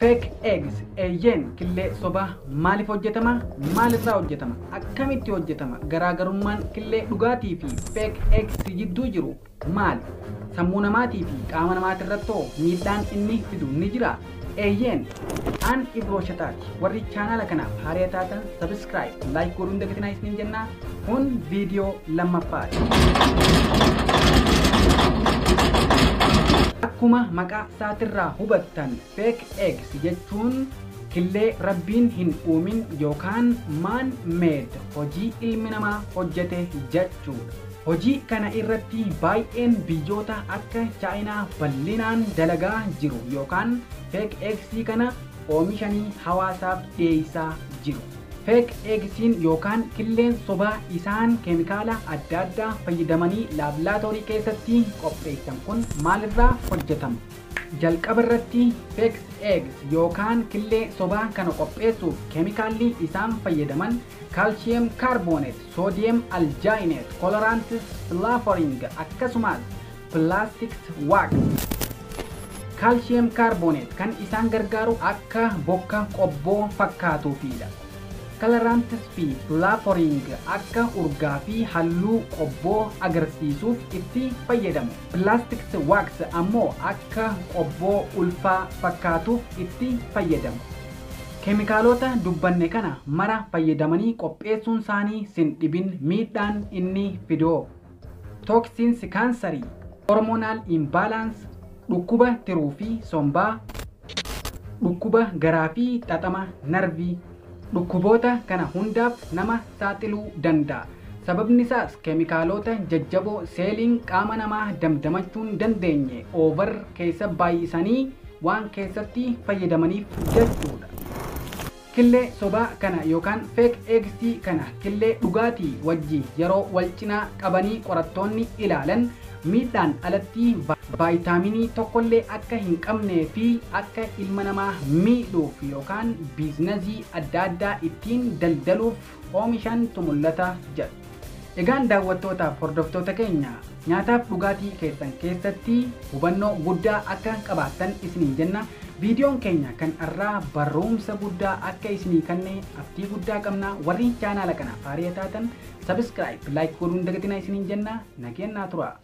Fake eggs eeyyen killee sobaa maaliif hojjetama? Maalirraa hojjetama? Akkamitti hojjetama? Garaagarummaan killee dhugaatii fi fake eggs jidduu jiru maali? Sammuu namaatii fi qaama namaatirrattoo miidhaan inni fidu ni jira? Eeyyen an Ibroo Shataati. Warri chaanala kanaaf haaraa taatan subscribe, like godhuun dagatinaa isiniin jennaa. Kun viidiyoo lammaffaati. Akkuma maqaa isaatirraa hubattan fake eggs jechuun killee rabbiin hin uumin yookaan man made hojii ilmi namaa hojjete jechuudha. Hojii kana irratti baay'een biyyoota akka Chaayinaa bal'inaan dalagaa jiru yookaan fake eggs kana oomishanii hawaasaaf dhiyeessaa jiru. Fake eggs yookaan killeen sobaa isaan keemikaala adda addaa fayyadamanii laaboraatoorii keessatti qopheessan kun maalirraa hojjetama? Jalqaba irratti fake eggs yookaan killee sobaa kana qopheessuuf keemikaalli isaan fayyadaman calcium carbonate, sodium alginate, colorantis flavoring akkasumas plastic wax. Calcium carbonate kan isaan gargaaru akka bokka qobboo fakkaatuufidha. Colorantis fi flavoring akka urgaa fi halluu qobboo agarsiisuuf itti fayyadamu. Plastic wax ammoo akka qobboo ulfaa fakkaatuuf itti fayyadamu. Keemikaalota dubbanne kana mara fayyadamanii qopheessuun isaanii sin dhibin miidhaan inni fidoo. Toxins cancerii, hormonal imbalance, dhukkuba tiruu fi sombaa, dhukkuba garaa fi xaxama narvii. Dhukkuboota kana hundaaf nama saaxiluu danda'a. Sababni isaas keemikaalota jajjaboo seeliin qaama namaa damdamachuun dandeenye over keessa baay'isanii waan keessatti fayyadamaniif jechuudha. Killee sobaa kana yookaan fake eggs kana killee dhugaatii wajji yeroo wal cinaa qabanii qorattoonni ilaalan miidhaan alatti vaayitaaminii tokkollee akka hin qabnee fi akka ilma namaa miidhuuf yookaan biizinasii adda addaa ittiin daldaluuf oomishantu mul'ata jedhu. Egaan daawwattootaaf hordoftoota keenya nyaataaf dhugaatii keessan keessatti hubannoo guddaa akka qabaattan isiniin jenna. Viidiyoon keenya kan irraa barumsa guddaa akka isinii kenne abdii guddaa qabna. Warri chaanala kanaaf haaraa taatan subscribe, like godhuun dagatinaa isiniin jenna. Nageenyaa turaa.